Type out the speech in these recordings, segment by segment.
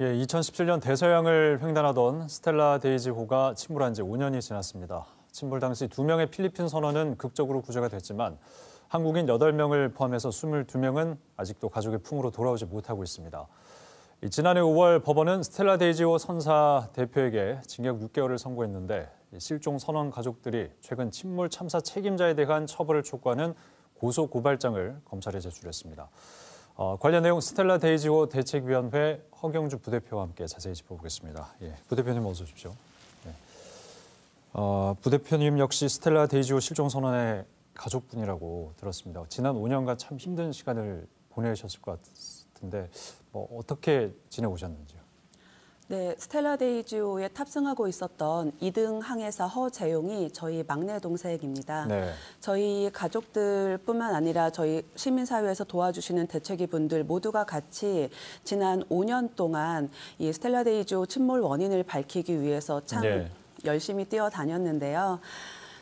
예, 2017년 대서양을 횡단하던 스텔라 데이지호가 침몰한 지 5년이 지났습니다. 침몰 당시 2명의 필리핀 선원은 극적으로 구조가 됐지만 한국인 8명을 포함해서 22명은 아직도 가족의 품으로 돌아오지 못하고 있습니다. 지난해 5월 법원은 스텔라 데이지호 선사 대표에게 징역 6개월을 선고했는데 실종 선원 가족들이 최근 침몰 참사 책임자에 대한 처벌을 촉구하는 고소고발장을 검찰에 제출했습니다. 관련 내용 스텔라 데이지호 대책위원회 허경주 부대표와 함께 자세히 짚어보겠습니다. 예, 부대표님 어서 오십시오. 예. 부대표님 역시 스텔라 데이지호 실종 선원의 가족분이라고 들었습니다. 지난 5년간 참 힘든 시간을 보내셨을 것 같은데 어떻게 지내오셨는지요? 네, 스텔라 데이지호에 탑승하고 있었던 2등 항해사 허재용이 저희 막내 동생입니다. 네. 저희 가족들뿐만 아니라 저희 시민사회에서 도와주시는 대책위 분들 모두가 같이 지난 5년 동안 이 스텔라 데이지호 침몰 원인을 밝히기 위해서 참 열심히 뛰어다녔는데요.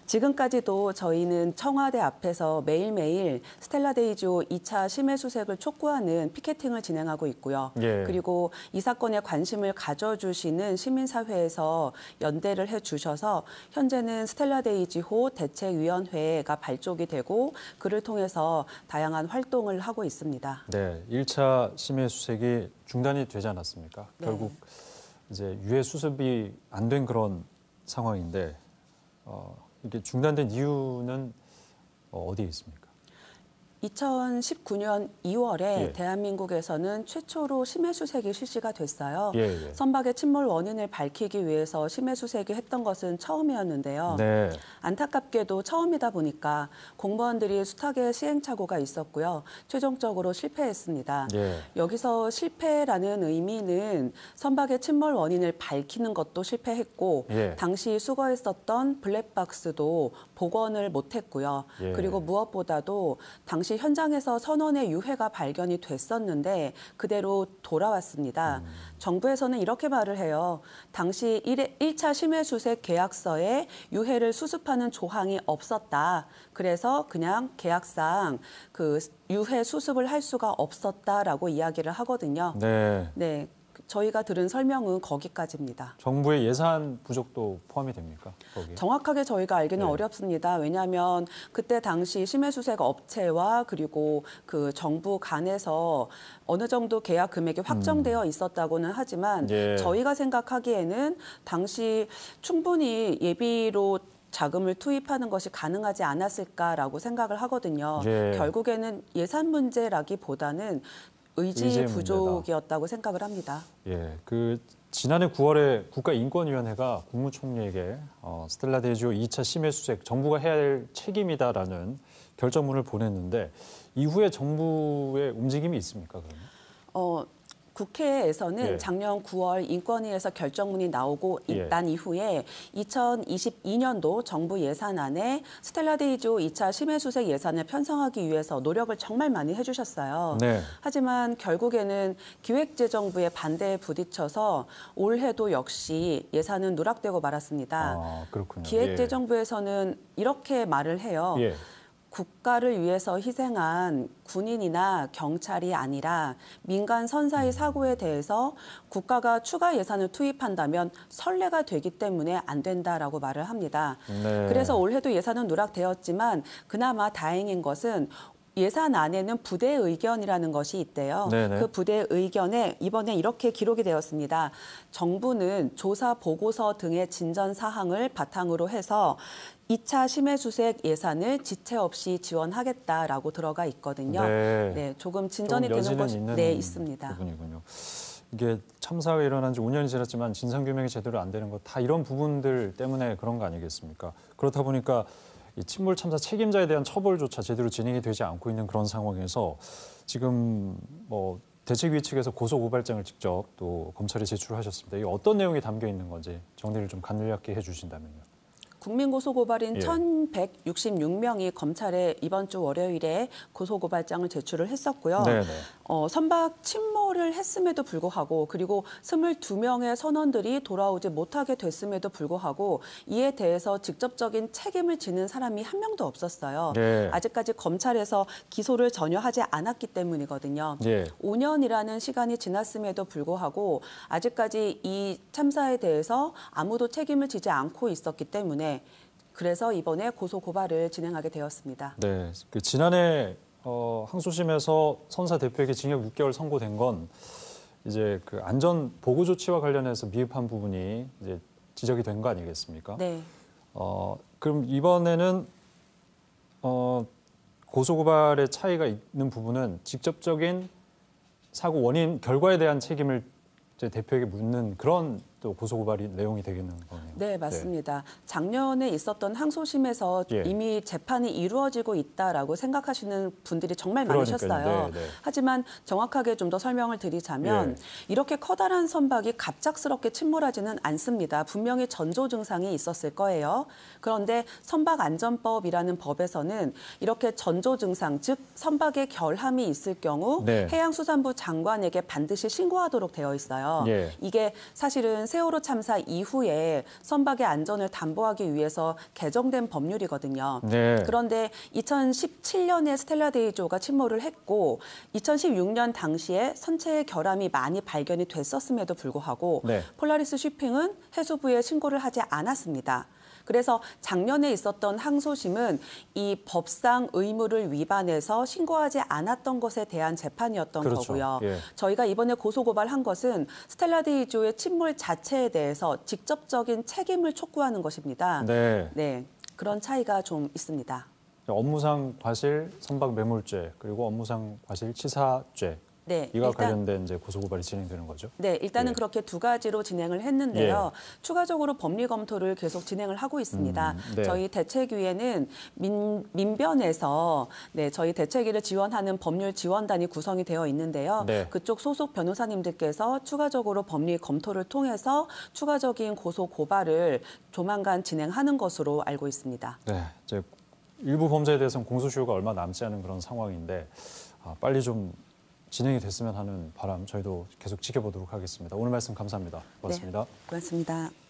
지금까지도 저희는 청와대 앞에서 매일매일 스텔라 데이지호 2차 심해수색을 촉구하는 피켓팅을 진행하고 있고요. 그리고 이 사건에 관심을 가져주시는 시민사회에서 연대를 해주셔서 현재는 스텔라 데이지호 대책위원회가 발족이 되고 그를 통해서 다양한 활동을 하고 있습니다. 네, 1차 심해수색이 중단이 되지 않았습니까? 네. 결국 이제 유해 수습이 안 된 그런 상황인데 이게 중단된 이유는 어디에 있습니까? 2019년 2월에 대한민국에서는 최초로 심해수색이 실시가 됐어요. 선박의 침몰 원인을 밝히기 위해서 심해수색이 했던 것은 처음이었는데요. 네. 안타깝게도 처음이다 보니까 공무원들이 숱하게 시행착오가 있었고요. 최종적으로 실패했습니다. 여기서 실패라는 의미는 선박의 침몰 원인을 밝히는 것도 실패했고 당시 수거했었던 블랙박스도 복원을 못했고요. 그리고 무엇보다도 당시 현장에서 선원의 유해가 발견이 됐었는데 그대로 돌아왔습니다. 정부에서는 이렇게 말을 해요. 당시 1차 심해수색 계약서에 유해를 수습하는 조항이 없었다. 그래서 그냥 계약상 그 유해 수습을 할 수가 없었다라고 이야기를 하거든요. 네. 저희가 들은 설명은 거기까지입니다. 정부의 예산 부족도 포함이 됩니까? 거기에? 정확하게 저희가 알기는 어렵습니다. 왜냐하면 그때 당시 심해수색 업체와 그리고 그 정부 간에서 어느 정도 계약 금액이 확정되어 있었다고는 하지만 저희가 생각하기에는 당시 충분히 예비로 자금을 투입하는 것이 가능하지 않았을까라고 생각을 하거든요. 결국에는 예산 문제라기보다는 의지 부족이었다고 생각을 합니다. 지난해 9월에 국가인권위원회가 국무총리에게 스텔라 데이지호 2차 심해수색 정부가 해야 할 책임이다라는 결정문을 보냈는데 이후에 정부의 움직임이 있습니까? 그러면? 국회에서는 작년 9월 인권위에서 결정문이 나오고 난 이후에 2022년도 정부 예산안에 스텔라 데이지호 2차 심해수색 예산을 편성하기 위해서 노력을 정말 많이 해주셨어요. 하지만 결국에는 기획재정부의 반대에 부딪혀서 올해도 역시 예산은 누락되고 말았습니다. 그렇군요. 기획재정부에서는 이렇게 말을 해요. 국가를 위해서 희생한 군인이나 경찰이 아니라 민간 선사의 사고에 대해서 국가가 추가 예산을 투입한다면 선례가 되기 때문에 안 된다라고 말을 합니다. 그래서 올해도 예산은 누락되었지만 그나마 다행인 것은 예산안에는 부대 의견이라는 것이 있대요. 그 부대 의견에 이번에 이렇게 기록이 되었습니다. 정부는 조사 보고서 등의 진전 사항을 바탕으로 해서 2차 심해수색 예산을 지체 없이 지원하겠다라고 들어가 있거든요. 조금 진전이 되는 것이 있습니다. 부분이군요. 이게 참사가 일어난 지 5년이 지났지만 진상규명이 제대로 안 되는 것 다 이런 부분들 때문에 그런 거 아니겠습니까? 그렇다 보니까 이 침몰 참사 책임자에 대한 처벌조차 제대로 진행이 되지 않고 있는 그런 상황에서 지금 대책위 측에서 고소고발장을 직접 또 검찰에 제출하셨습니다. 이게 어떤 내용이 담겨 있는 건지 정리를 좀 간략히 해주신다면요. 국민고소고발인 1,166명이 검찰에 이번 주 월요일에 고소고발장을 제출을 했었고요. 선박 침몰을 했음에도 불구하고 그리고 22명의 선원들이 돌아오지 못하게 됐음에도 불구하고 이에 대해서 직접적인 책임을 지는 사람이 한 명도 없었어요. 네. 아직까지 검찰에서 기소를 전혀 하지 않았기 때문이거든요. 네. 5년이라는 시간이 지났음에도 불구하고 아직까지 이 참사에 대해서 아무도 책임을 지지 않고 있었기 때문에 그래서 이번에 고소 고발을 진행하게 되었습니다. 네, 그 지난해 항소심에서 선사 대표에게 징역 6개월 선고된 건 이제 그 안전 보고 조치와 관련해서 미흡한 부분이 이제 지적이 된 거 아니겠습니까? 네. 그럼 이번에는 고소 고발의 차이가 있는 부분은 직접적인 사고 원인 결과에 대한 책임을 이제 대표에게 묻는 그런 또 고소 고발이 내용이 되겠는 거네요. 네, 맞습니다. 작년에 있었던 항소심에서 이미 재판이 이루어지고 있다라고 생각하시는 분들이 정말 많으셨어요. 하지만 정확하게 좀 더 설명을 드리자면 이렇게 커다란 선박이 갑작스럽게 침몰하지는 않습니다. 분명히 전조 증상이 있었을 거예요. 그런데 선박안전법이라는 법에서는 이렇게 전조 증상, 즉 선박에 결함이 있을 경우 해양수산부 장관에게 반드시 신고하도록 되어 있어요. 이게 사실은 세월호 참사 이후에 선박의 안전을 담보하기 위해서 개정된 법률이거든요. 그런데 2017년에 스텔라 데이조가 침몰을 했고 2016년 당시에 선체의 결함이 많이 발견이 됐었음에도 불구하고 폴라리스 쉬핑은 해수부에 신고를 하지 않았습니다. 그래서 작년에 있었던 항소심은 이 법상 의무를 위반해서 신고하지 않았던 것에 대한 재판이었던 거고요. 저희가 이번에 고소고발한 것은 스텔라 데이조의 침몰 자체에 대해서 직접적인 책임을 촉구하는 것입니다. 네, 그런 차이가 좀 있습니다. 업무상 과실 선박 매몰죄 그리고 업무상 과실 치사죄. 이와 관련된 이제 고소고발이 진행되는 거죠? 네, 일단은 그렇게 두 가지로 진행을 했는데요. 추가적으로 법리 검토를 계속 진행을 하고 있습니다. 저희 대책위에는 민변에서 저희 대책위를 지원하는 법률 지원단이 구성이 되어 있는데요. 그쪽 소속 변호사님들께서 추가적으로 법리 검토를 통해서 추가적인 고소 고발을 조만간 진행하는 것으로 알고 있습니다. 네, 이제 일부 범죄에 대해서는 공소시효가 얼마 남지 않은 그런 상황인데 빨리 좀 진행이 됐으면 하는 바람 저희도 계속 지켜보도록 하겠습니다. 오늘 말씀 감사합니다. 고맙습니다. 고맙습니다.